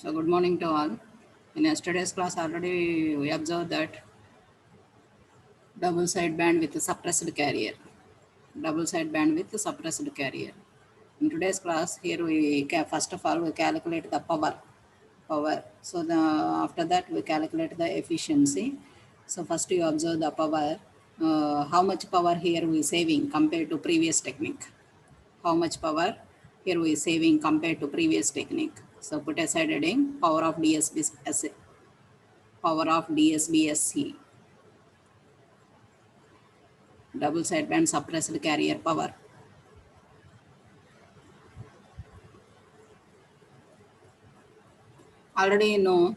So good morning to all. In yesterday's class already we observed that double sideband with a suppressed carrier. Double sideband with a suppressed carrier. In today's class here first of all we calculate the power. So after that we calculate the efficiency. So first you observe the power. How much power here we saving compared to previous technique. How much power here we saving compared to previous technique. So put aside heading power of DSBSC. Power of DSBSC, double sideband suppressed carrier power. Already you know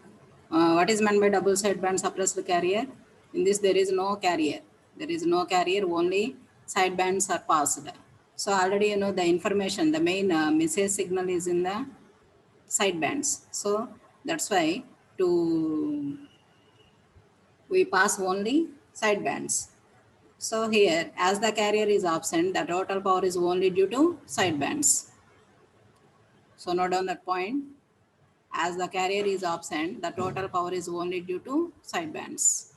what is meant by double sideband suppressed carrier. In this there is no carrier. There is no carrier, only sidebands are passed. So already you know the information, the main message signal is in the sidebands. So that's why to we pass only sidebands. So here, as the carrier is absent, the total power is only due to sidebands. So note down that point. As the carrier is absent, the total power is only due to sidebands.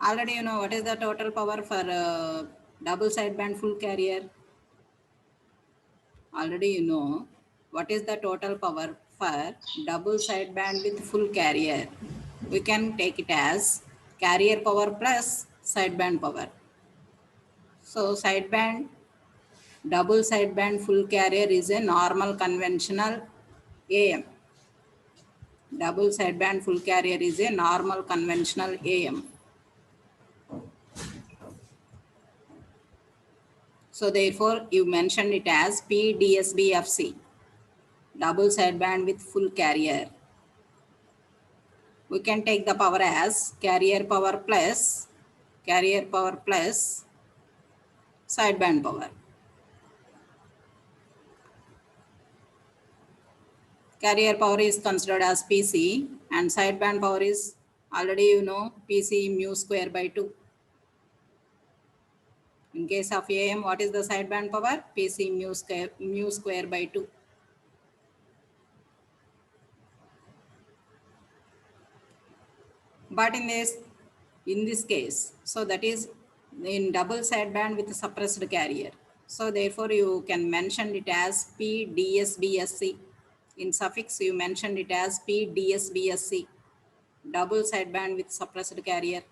Already you know what is the total power for double sideband full carrier. Already you know what is the total power for double sideband with full carrier. We can take it as carrier power plus sideband power. So sideband double sideband full carrier is a normal conventional AM. Double sideband full carrier is a normal conventional AM. So therefore, you mentioned it as PDSBFC, double sideband with full carrier. We can take the power as carrier power plus sideband power. Carrier power is considered as PC and sideband power is already you know PC mu square by 2. In case of AM, what is the sideband power? PC mu square by 2. But in this case, so that is in double sideband with suppressed carrier. So therefore you can mention it as PDSBSC. In suffix you mentioned it as PDSBSC, double sideband with suppressed carrier.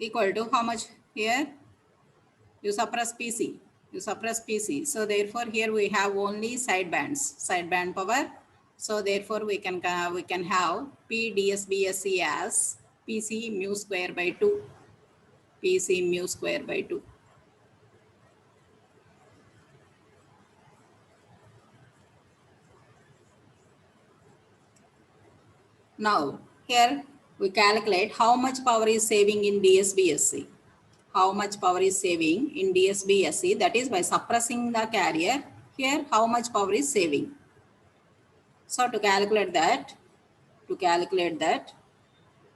Equal to how much here? You suppress PC. You suppress PC. So therefore here we have only sideband power. So therefore we can have PDSBSC as PC mu square by 2. PC mu square by 2. Now here we calculate how much power is saving in DSBSC. How much power is saving in DSBSC, that is by suppressing the carrier. Here how much power is saving. So to calculate that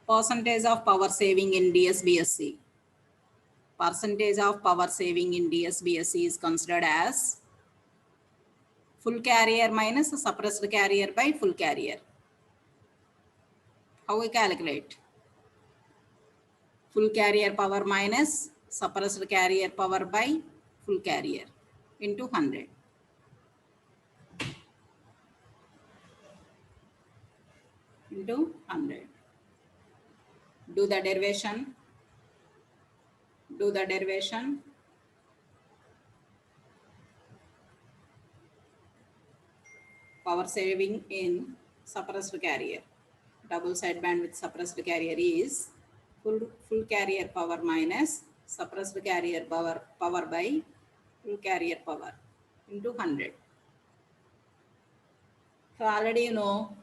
percentage of power saving in DSBSC. Percentage of power saving in DSBSC is considered as full carrier minus suppressed carrier by full carrier. How we calculate? Full carrier power minus suppressed carrier power by full carrier into 100. Into 100. Do the derivation. Do the derivation. Power saving in suppressed carrier. Double sideband with suppressed carrier is full carrier power minus suppressed carrier power by full carrier power into 100. So already you know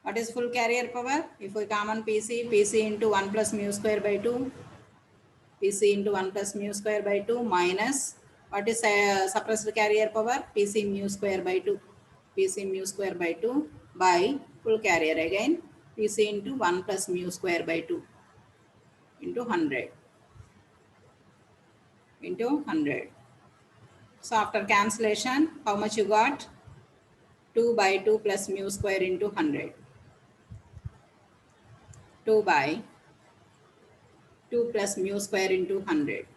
what is full carrier power. If we common PC into 1 plus mu square by 2, PC into 1 plus mu square by 2 minus what is suppressed carrier power? PC mu square by 2. PC mu square by 2 by full carrier again PC into 1 plus mu square by 2 into 100. into 100. So after cancellation, how much you got? 2 by 2 plus mu square into 100. 2 by 2 plus mu square into 100.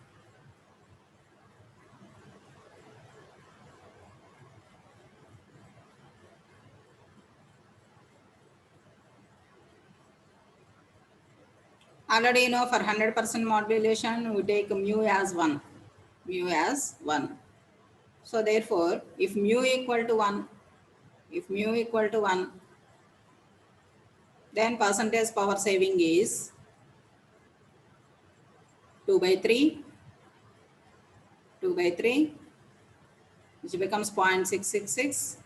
Already you know for 100% modulation, we take mu as 1. Mu as 1. So therefore, if mu equal to 1, then percentage power saving is 2 by 3, 2 by 3, which becomes 0.666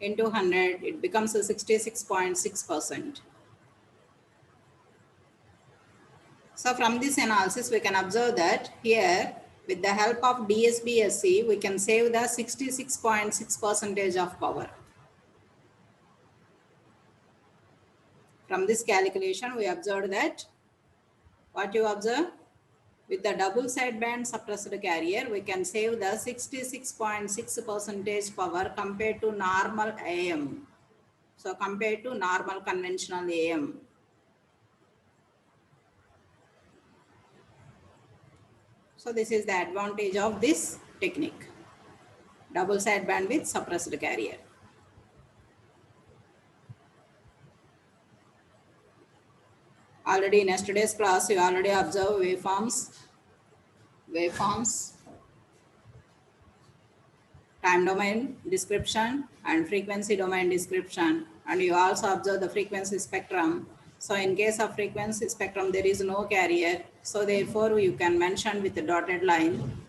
into 100, it becomes a 66.6%. So from this analysis, we can observe that here, with the help of DSBSC, we can save the 66.6% of power. From this calculation, we observed that, what you observe? With the double sideband suppressed carrier, we can save the 66.6% power compared to normal AM. So compared to normal conventional AM. So this is the advantage of this technique. Double sideband with suppressed carrier. Already in yesterday's class, you already observed waveforms, time domain description and frequency domain description, and you also observe the frequency spectrum. So in case of frequency spectrum, there is no carrier, so therefore you can mention with the dotted line,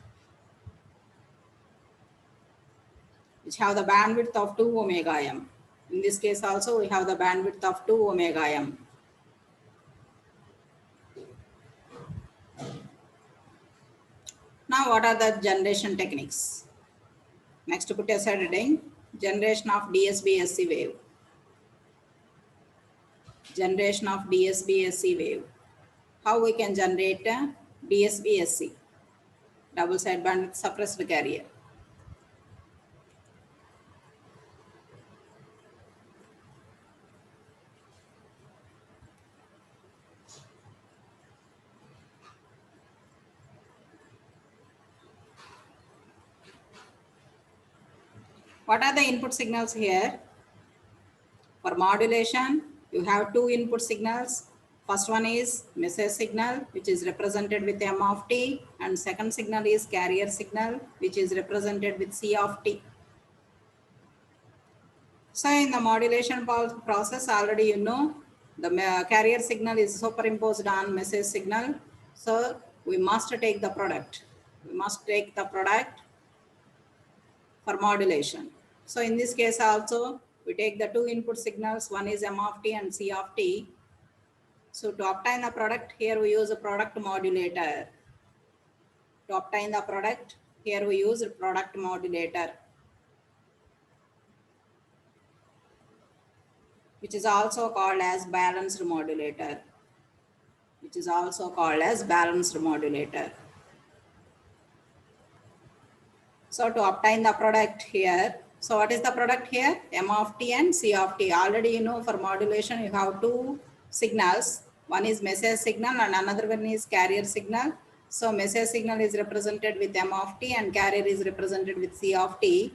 which have the bandwidth of 2 omega m. In this case also we have the bandwidth of 2 omega m. Now what are the generation techniques? Next, put aside heading, generation of DSBSC wave. Generation of DSBSC wave. How we can generate a DSBSC, double sideband with suppressed carrier. What are the input signals here? For modulation, you have two input signals. First one is message signal, which is represented with M of t, and second signal is carrier signal, which is represented with C of t. So in the modulation process, already you know the carrier signal is superimposed on message signal. So we must take the product. We must take the product for modulation. So in this case also, we take the two input signals, one is M of t and C of t. So to obtain the product, here we use a product modulator. To obtain the product, here we use a product modulator, which is also called as balanced modulator. Which is also called as balanced modulator. So to obtain the product here, so what is the product here? M of t and C of t. Already you know for modulation you have two signals. One is message signal and another one is carrier signal. So message signal is represented with M of t and carrier is represented with C of t.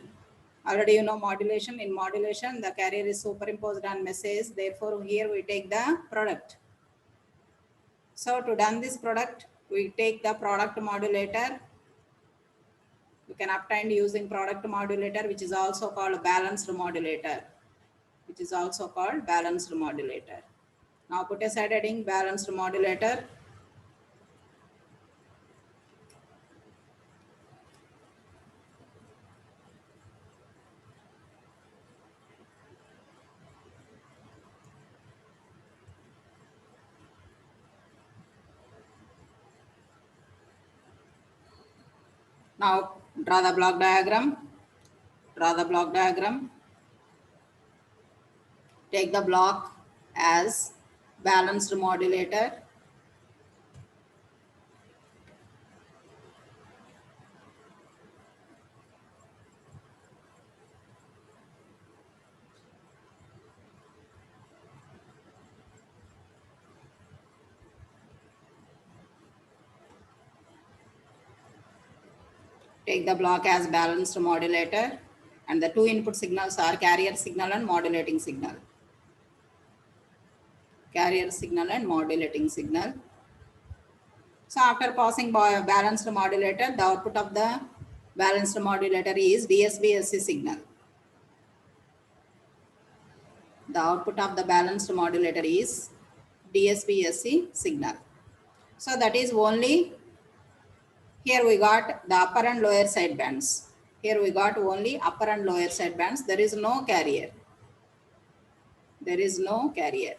Already you know modulation. In modulation, the carrier is superimposed on message. Therefore, here we take the product. So to done this product, we take the product modulator. We can obtain using product modulator, which is also called balanced modulator. Which is also called balanced modulator. Now put aside heading balanced modulator. Now draw the block diagram. Draw the block diagram. Take the block as balanced modulator. Take the block as balanced modulator, and the two input signals are carrier signal and modulating signal. Carrier signal and modulating signal. So after passing by balanced modulator, the output of the balanced modulator is DSB-SC signal. The output of the balanced modulator is DSB-SC signal. So that is only, here we got the upper and lower side bands. Here we got only upper and lower side bands. There is no carrier. There is no carrier.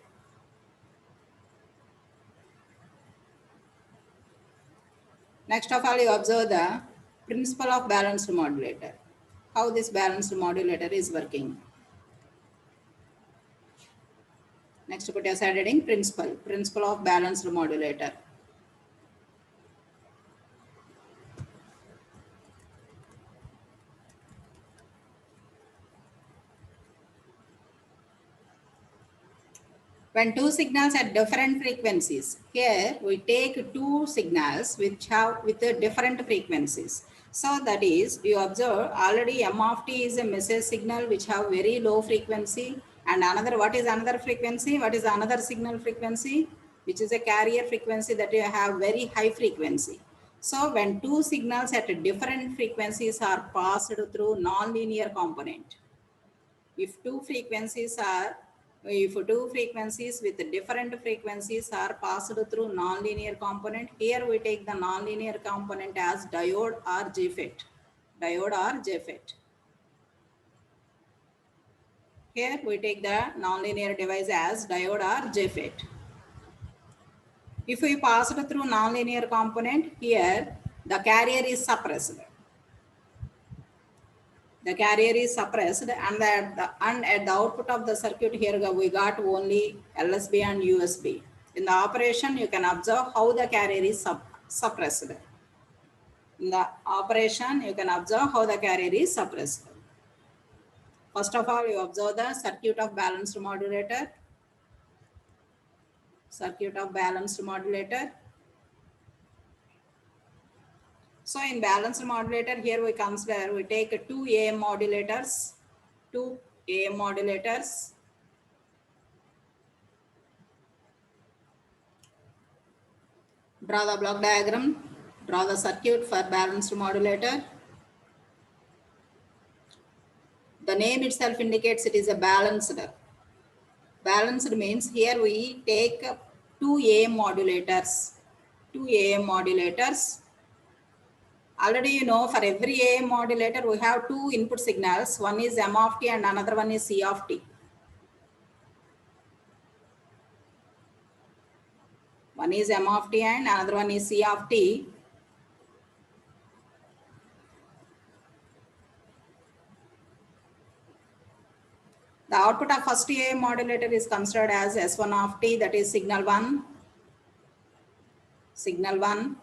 Next of all, you observe the principle of balanced modulator. How this balanced modulator is working. Next, put aside heading principle. Principle of balanced modulator. When two signals at different frequencies, here we take two signals which have with different frequencies. So that is, you observe already M of t is a message signal which have very low frequency, and another, what is another frequency? What is another signal frequency? Which is a carrier frequency that you have very high frequency. So when two signals at different frequencies are passed through nonlinear component, if two frequencies with different frequencies are passed through nonlinear component, here we take the nonlinear component as diode or JFET. Diode or JFET. Here we take the nonlinear device as diode or JFET. If we pass it through nonlinear component, here the carrier is suppressed. The carrier is suppressed, and at the output of the circuit, here we got only LSB and USB. In the operation, you can observe how the carrier is suppressed. In the operation, you can observe how the carrier is suppressed. First of all, you observe the circuit of balanced modulator. Circuit of balanced modulator. So in balanced modulator, here we consider, we take two AM modulators. Two AM modulators. Draw the block diagram. Draw the circuit for balanced modulator. The name itself indicates it is a balanced. Balanced means here we take two AM modulators. Two AM modulators. Already you know, for every AM modulator we have two input signals. One is M of t and another one is C of t. One is M of t and another one is C of t. The output of first AM modulator is considered as S1 of t, that is signal 1. Signal 1.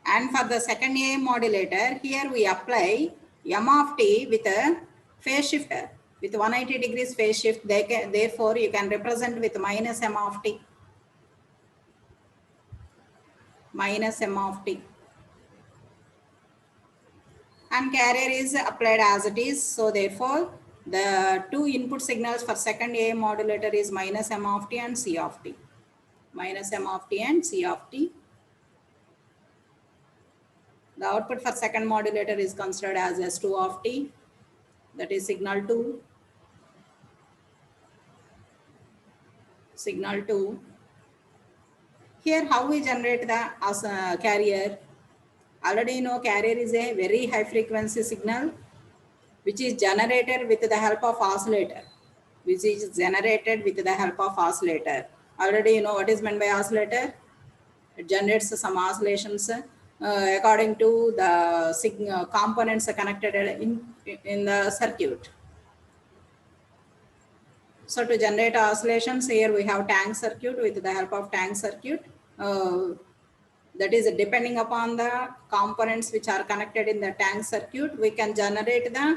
And for the second AM modulator, here we apply M of t with a phase shifter. With 180 degrees phase shift, therefore you can represent with minus M of t. Minus M of t. And carrier is applied as it is. So therefore, the two input signals for second AM modulator is minus M of t and C of t. Minus M of t and C of t. The output for second modulator is considered as S2 of t, that is signal 2. Signal 2. Here how we generate the carrier. Already you know carrier is a very high frequency signal which is generated with the help of oscillator. Which is generated with the help of oscillator. Already you know what is meant by oscillator. It generates some oscillations according to the components connected in the circuit. So to generate oscillations, here we have tank circuit. With the help of tank circuit, that is depending upon the components which are connected in the tank circuit, we can generate the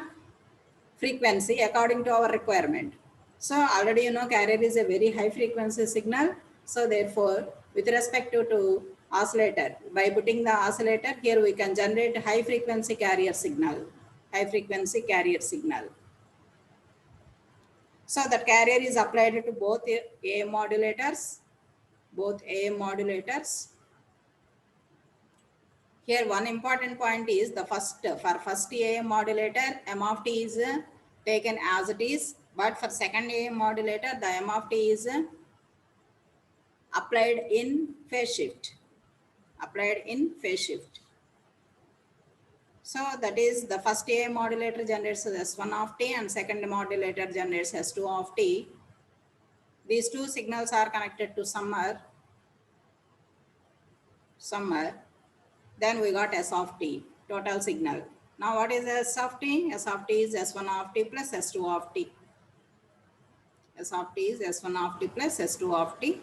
frequency according to our requirement. So already you know carrier is a very high frequency signal. So therefore, with respect to oscillator, by putting the oscillator here, we can generate high frequency carrier signal. High frequency carrier signal. So the carrier is applied to both AM modulators. Both AM modulators. Here one important point is the first, for first AM modulator, M of t is taken as it is, but for second AM modulator, the M of t is applied in phase shift. Applied in phase shift. So that is the first AM modulator generates S1 of t and second modulator generates S2 of t. These two signals are connected to summer. Then we got S of t, total signal. Now what is S of t? S of t is S1 of t plus S2 of t. S of t is S1 of t plus S2 of t.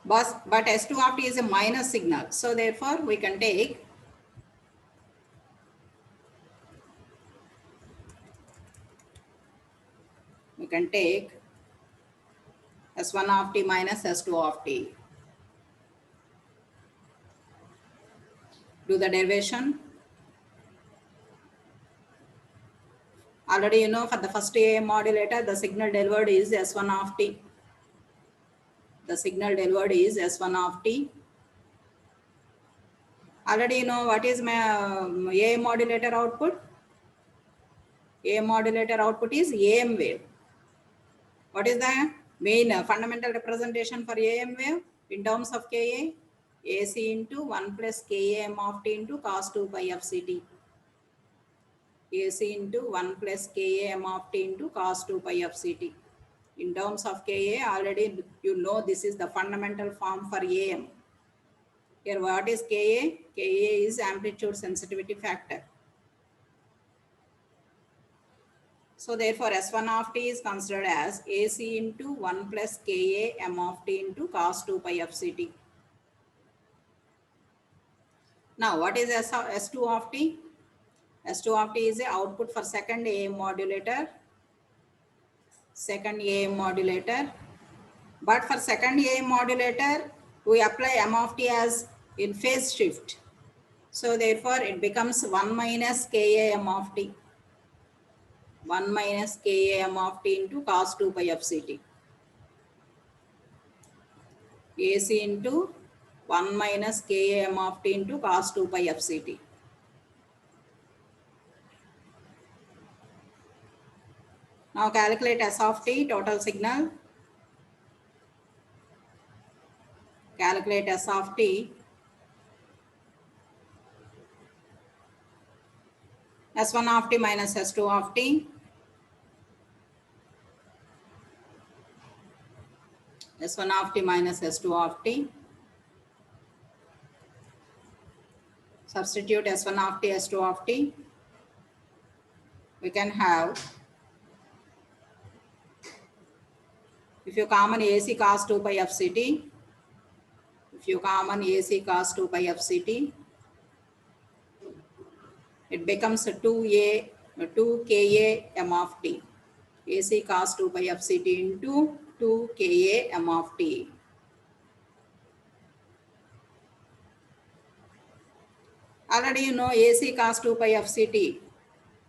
But S2 of t is a minus signal. So therefore we can take S1 of t minus S2 of t. Do the derivation. Already you know for the first AM modulator, the signal delivered is S1 of t. The signal delivered is S1 of t. Already you know what is my AM modulator output. AM modulator output is AM wave. What is the main fundamental representation for AM wave in terms of Ka? AC into 1 plus Kam of t into cos 2 pi f ct. AC into 1 plus Kam of t into cos 2 pi f ct. In terms of Ka, already you know this is the fundamental form for AM. Here what is Ka? Ka is amplitude sensitivity factor. So therefore S1 of t is considered as AC into 1 plus Ka m of t into cos 2 pi f ct. Now what is S2 of t? S2 of t is the output for second AM modulator. Second AM modulator. But for second AM modulator, we apply m of t as in phase shift. So therefore it becomes 1 minus Ka m of t. 1 minus Ka m of t into cos 2 pi f ct. AC into 1 minus Ka m of t into cos 2 pi f ct. Now calculate S of t, total signal. Calculate S of t. S1 of t minus S2 of t. S1 of t minus S2 of t. Substitute S1 of t, S2 of t. We can have, if you common AC cos 2 pi f ct, if you common AC cos 2 pi f ct, it becomes 2 Ka m of t. AC cos 2 pi f ct into 2 Ka m of t. Already you know AC cos 2 pi f ct.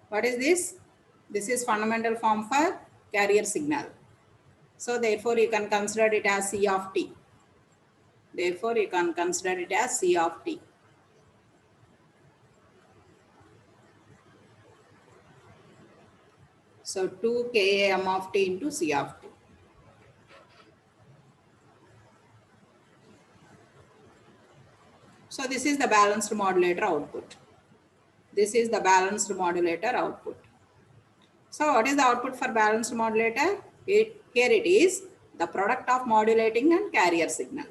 What is this? This is fundamental form for carrier signal. So therefore you can consider it as C of t. Therefore you can consider it as C of t. So 2 Ka m of t into C of t. So this is the balanced modulator output. This is the balanced modulator output. So what is the output for balanced modulator? Here it is the product of modulating and carrier signal.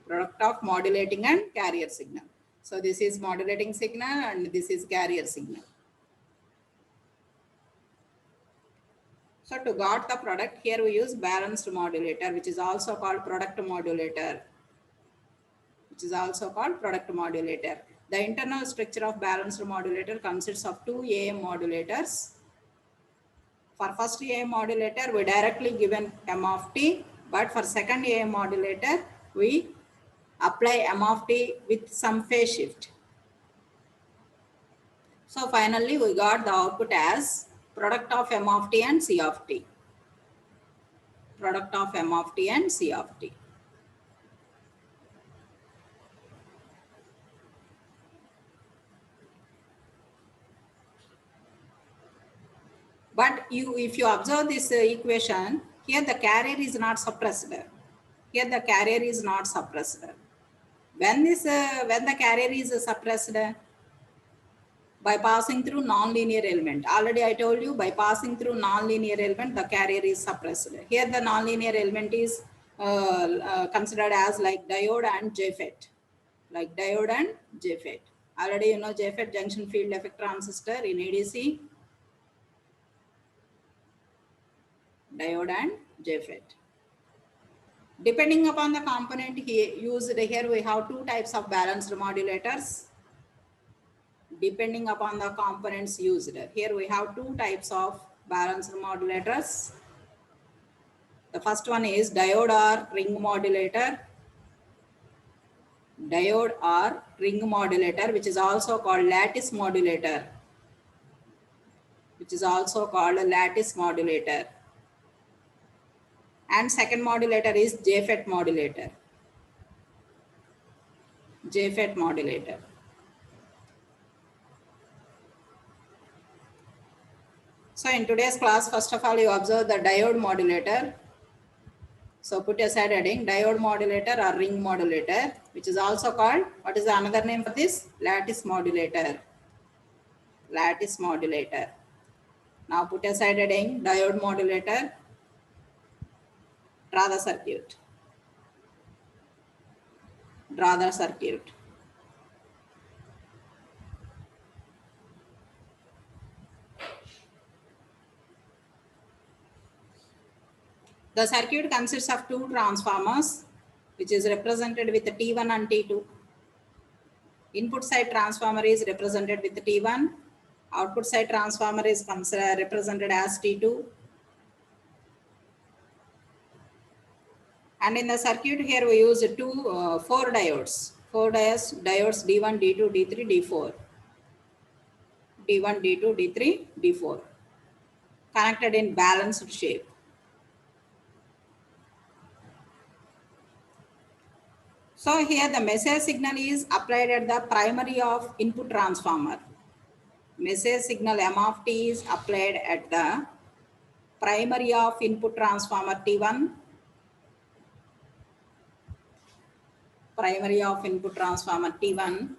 Product of modulating and carrier signal. So this is modulating signal and this is carrier signal. So to got the product, here we use balanced modulator, which is also called product modulator. The internal structure of balanced modulator consists of two AM modulators. For first AM modulator, we directly given M of t, but for second AM modulator, we apply M of t with some phase shift. So finally, we got the output as product of M of t and C of t. Product of M of t and C of t. But if you observe this equation, here the carrier is not suppressed. Here the carrier is not suppressed. When the carrier is suppressed, by passing through non-linear element. Already I told you, by passing through non-linear element, the carrier is suppressed. Here the non-linear element is considered as like diode and JFET. Like diode and JFET. Already you know JFET, junction field effect transistor in ADC. Diode and JFET. Depending upon the component used here, we have two types of balanced modulators. Depending upon the components used. Here we have two types of balanced modulators. The first one is diode or ring modulator. Diode or ring modulator, which is also called lattice modulator. Which is also called a lattice modulator. And second modulator is JFET modulator. JFET modulator. So in today's class, first of all, you observe the diode modulator. So put aside heading diode modulator or ring modulator, which is also called, what is the another name for this? Lattice modulator. Lattice modulator. Now put aside heading diode modulator. Draw the circuit. Draw the circuit. The circuit consists of two transformers, which is represented with T1 and T2. Input side transformer is represented with T1. Output side transformer is represented as T2. And in the circuit here we use four diodes. Four diodes D1, D2, D3, D4. D1, D2, D3, D4. Connected in balanced shape. So here the message signal is applied at the primary of input transformer. Message signal M of t is applied at the primary of input transformer T1. Primary of input transformer T1.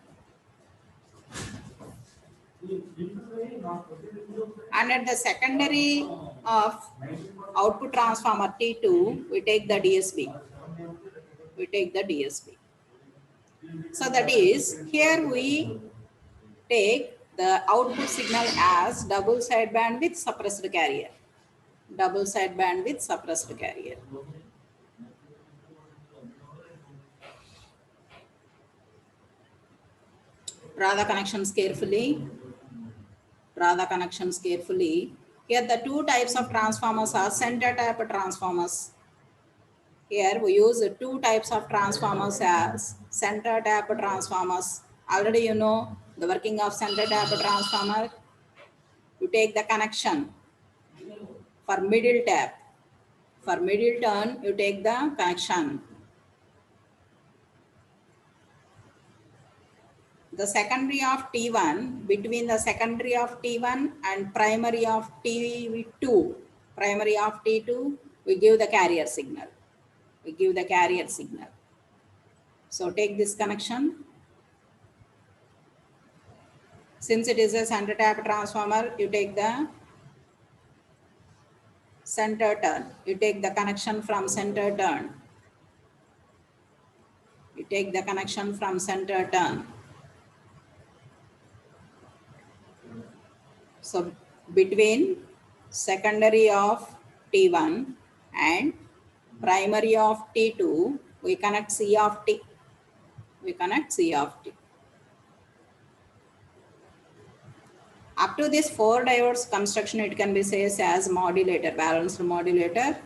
And at the secondary of output transformer T2, we take the DSB. We take the DSB. So that is, here we take the output signal as double sideband with suppressed carrier. Double sideband with suppressed carrier. Draw the connections carefully. Draw the connections carefully. Here the two types of transformers are center type transformers. Here we use two types of transformers as center tap transformers. Already you know the working of center tap transformer. You take the connection for middle tap. For middle turn, you take the connection. The secondary of T1, between the secondary of T1 and primary of T2, primary of T2, we give the carrier signal. We give the carrier signal. So take this connection. Since it is a center tap transformer, you take the center turn. You take the connection from center turn. You take the connection from center turn. So between secondary of T1 and primary of T2, we connect C of T. We connect C of T. Up to this 4 diodes construction, it can be said as modulator, balanced modulator.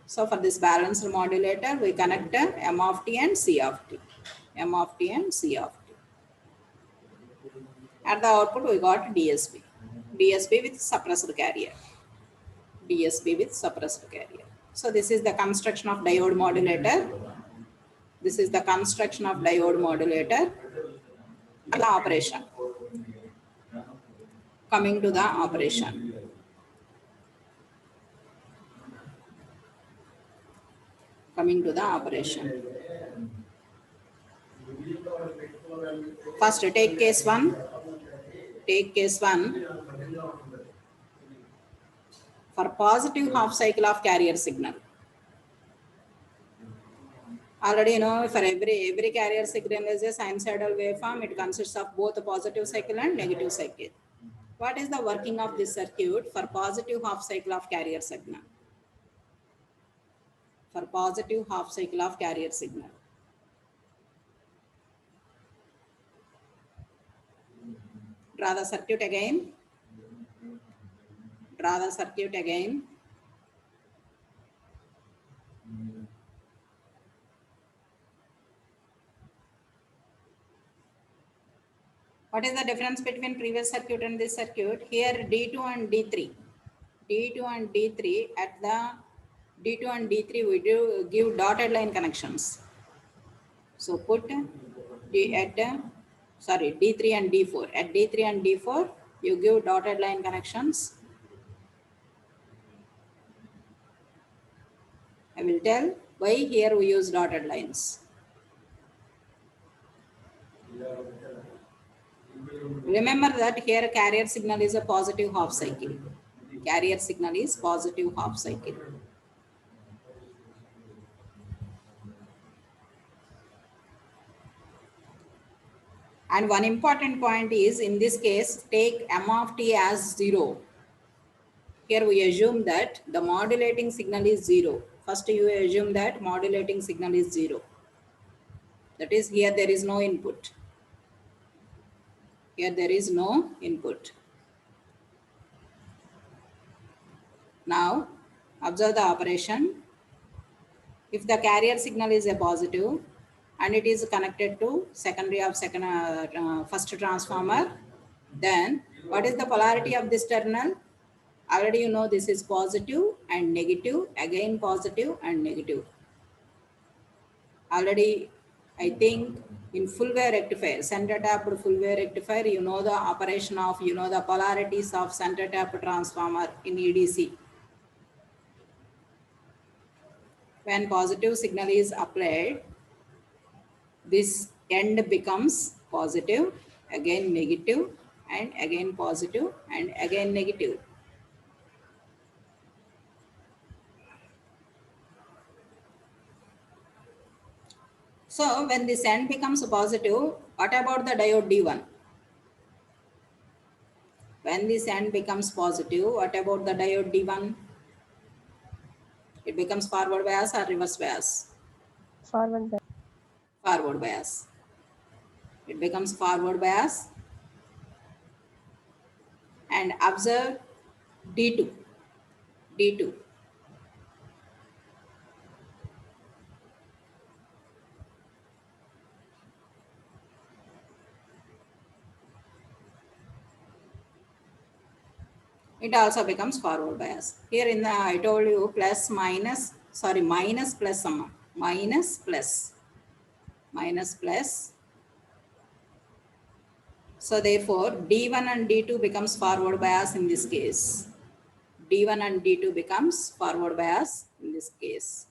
So for this balanced modulator, we connect M of t and C of t. M of t and C of t. At the output, we got DSP. DSP with suppressed carrier. DSP with suppressed carrier. So this is the construction of diode modulator. This is the construction of diode modulator. The operation. Coming to the operation. Coming to the operation. First, take case 1. Take case 1. For positive half cycle of carrier signal. Already you know, for every carrier signal is a sinusoidal waveform. It consists of both a positive cycle and negative cycle. What is the working of this circuit for positive half cycle of carrier signal? For positive half cycle of carrier signal. Draw the circuit again. Draw the circuit again. What is the difference between previous circuit and this circuit? Here D2 and D3. D2 and D3 at the D2 and D3 we do give dotted line connections. So put D at D3 and D4. At D3 and D4 you give dotted line connections. I will tell why here we use dotted lines. Remember that here carrier signal is a positive half cycle. Carrier signal is positive half cycle. And one important point is in this case, take M of t as 0. Here we assume that the modulating signal is 0. First you assume that modulating signal is 0. That is here there is no input. Here there is no input. Now observe the operation. If the carrier signal is a positive and it is connected to secondary of first transformer, then what is the polarity of this terminal? Already you know this is positive and negative, again positive and negative. Already I think in full wave rectifier, center tapped full wave rectifier, you know the operation of, you know the polarities of center tapped transformer in EDC. When positive signal is applied, this end becomes positive, again negative, and again positive, and again negative. So when this end becomes positive, what about the diode D1? When this end becomes positive, what about the diode D1? It becomes forward bias or reverse bias? Forward bias. Forward bias. It becomes forward bias. And observe D2. D2. It also becomes forward bias. Here in the, I told you minus plus sum. Minus plus. So therefore, D1 and D2 becomes forward bias in this case. D1 and D2 becomes forward bias in this case.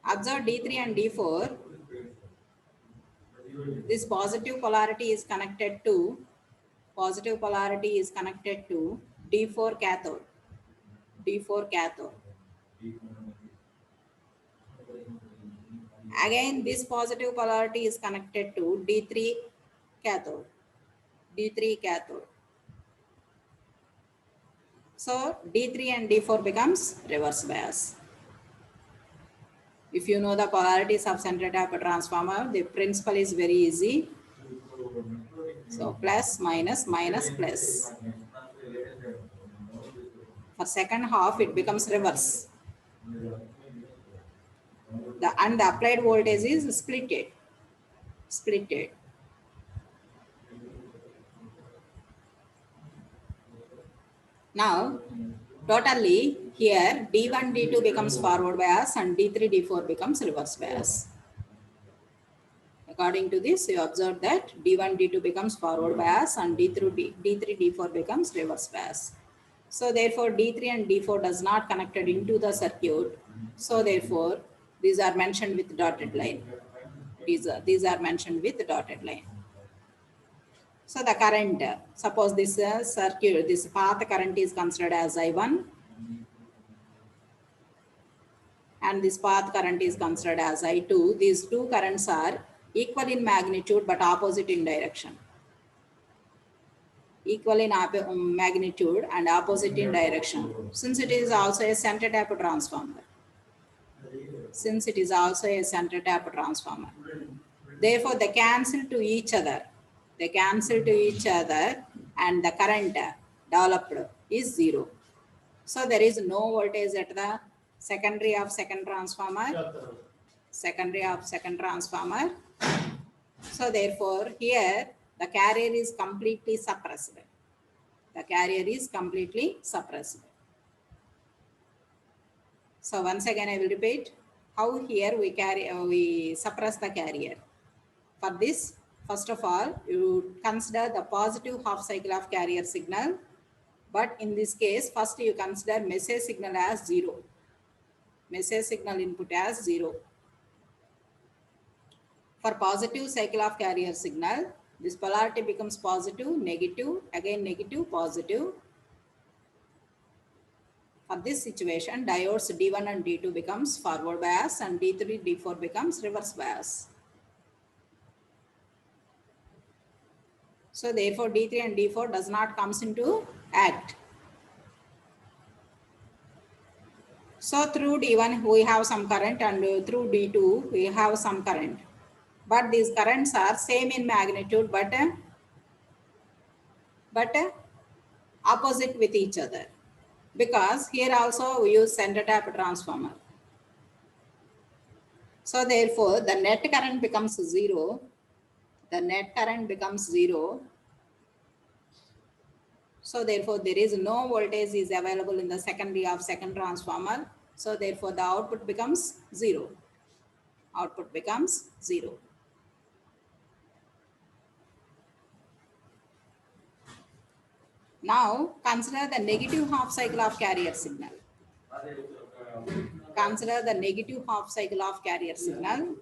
Observe D3 and D4. This positive polarity is connected to D4 cathode. D4 cathode. Again, this positive polarity is connected to D3 cathode. D3 cathode. So D3 and D4 becomes reverse bias. If you know the polarities of center tap transformer, the principle is very easy. So plus, minus, minus, plus. For second half, it becomes reverse. And the applied voltage is splitted. Splitted. Now, totally here D1, D2 becomes forward bias and D3, D4 becomes reverse bias. According to this, you observe that D1, D2 becomes forward bias and D3, D4 becomes reverse bias. So therefore, D3 and D4 does not connected into the circuit. So therefore, these are mentioned with dotted line. These are mentioned with dotted line. So the current, suppose this circuit, this path current is considered as I1 and this path current is considered as I2. These two currents are equal in magnitude but opposite in direction. Equal in magnitude and opposite in direction. Since it is also a center tap transformer. Since it is also a center tap transformer. Therefore, they cancel to each other. They cancel to each other and the current developed is zero. So there is no voltage at the secondary of second transformer. Secondary of second transformer. So therefore, here the carrier is completely suppressed. The carrier is completely suppressed. So once again, I will repeat how here we suppress the carrier. For this, first of all, you consider the positive half cycle of carrier signal. But in this case, first you consider message signal as 0. Message signal input as 0. For positive cycle of carrier signal, this polarity becomes positive, negative, again negative, positive. For this situation, diodes D1 and D2 becomes forward bias and D3, D4 becomes reverse bias. So therefore, D3 and D4 does not comes into act. So through D1 we have some current and through D2 we have some current. But these currents are same in magnitude but opposite with each other. Because here also we use center tap transformer. So therefore the net current becomes 0. The net current becomes 0. So therefore there is no voltage is available in the secondary of second transformer. So therefore the output becomes 0. Output becomes 0. Now consider the negative half cycle of carrier signal. Consider the negative half cycle of carrier signal.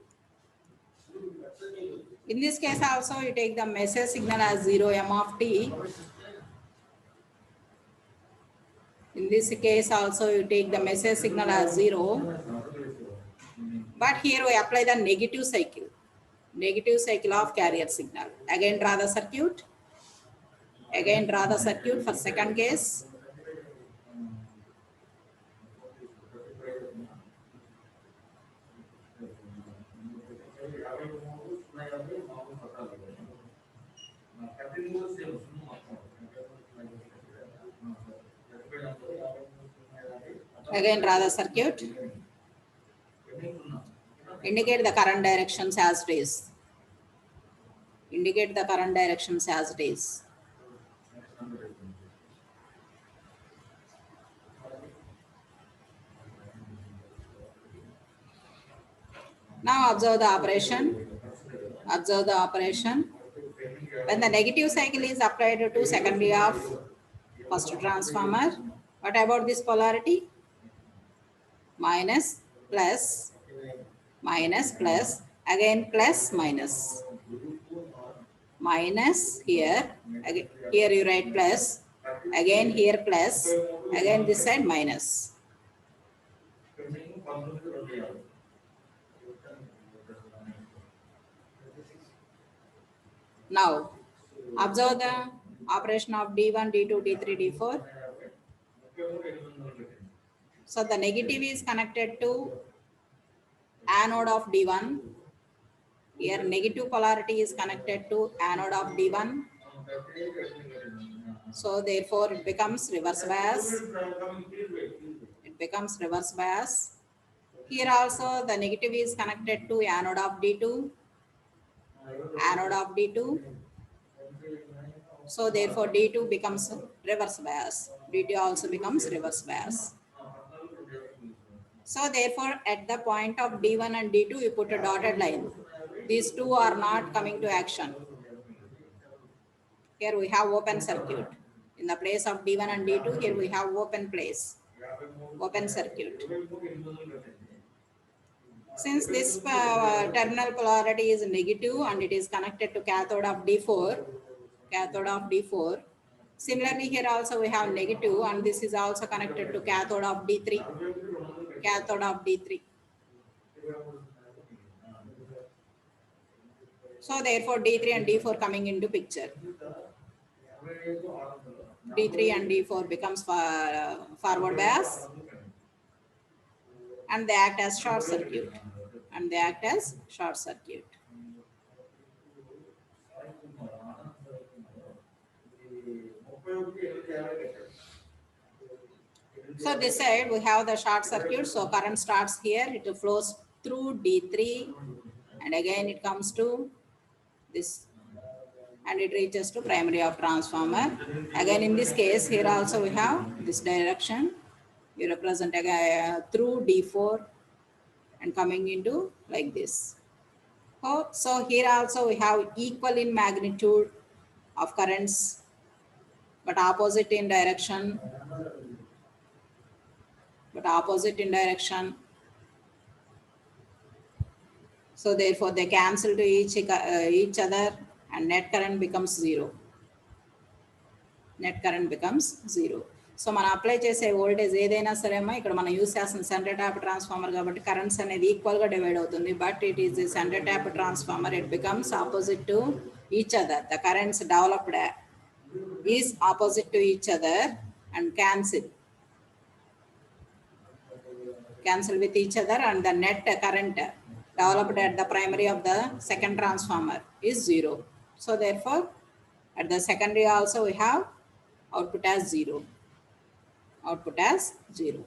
In this case also you take the message signal as 0 m of t. In this case also you take the message signal as 0. But here we apply the negative cycle. Negative cycle of carrier signal. Again draw the circuit. Again draw the circuit for second case. Again draw the circuit. Indicate the current directions as it is. Indicate the current directions as it is. Now observe the operation. Observe the operation. When the negative cycle is applied to secondary of first transformer, what about this polarity? Minus, plus, minus, plus, again plus, minus. Minus here, again, here you write plus, again here plus, again this side minus. Now, observe the operation of D1, D2, D3, D4. So the negative is connected to anode of D1. Here negative polarity is connected to anode of D1. So therefore it becomes reverse bias. It becomes reverse bias. Here also the negative is connected to anode of D2. Anode of D2. So therefore D2 becomes reverse bias. D2 also becomes reverse bias. So therefore at the point of D1 and D2 you put a dotted line. These two are not coming to action. Here we have open circuit. In the place of D1 and D2, here we have open place, open circuit. Since this terminal polarity is negative and it is connected to cathode of D4, cathode of D4. Similarly, here also we have negative and this is also connected to cathode of D3, cathode of D3. So therefore D3 and D4 coming into picture. D3 and D4 becomes forward bias and they act as short circuit. And they act as short circuit. So this side we have the short circuit. So current starts here. It flows through D3 and again it comes to this and it reaches to primary of transformer. Again in this case here also we have this direction. You represent again through D4 and coming into like this. So here also we have equal in magnitude of currents but opposite in direction. So therefore they cancel to each other and net current becomes zero. Net current becomes zero. So మనం apply చేసే voltage ఏదైనా సరే అమ్మా ఇక్కడ మనం use చేస్తున్న centre tap transformer కాబట్టి currents అనేది ఈక్వల్గా డివైడ్ అవుతుంది but it is the centre tap transformer it becomes opposite to each other the currents developed is opposite to each other and cancel with each other and the net current developed at the primary of the second transformer is zero. So therefore at the secondary also we have output as zero. Output as zero.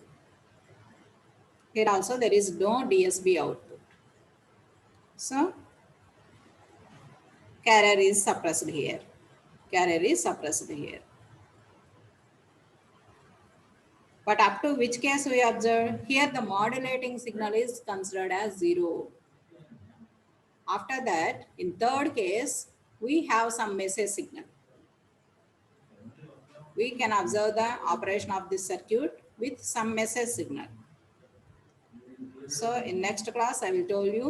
Here also there is no DSB output. So carrier is suppressed here. Carrier is suppressed here. But up to which case we observe? Here the modulating signal is considered as zero. After that, in third case, we have some message signal. We can observe the operation of this circuit with some message signal. So in next class, I will tell you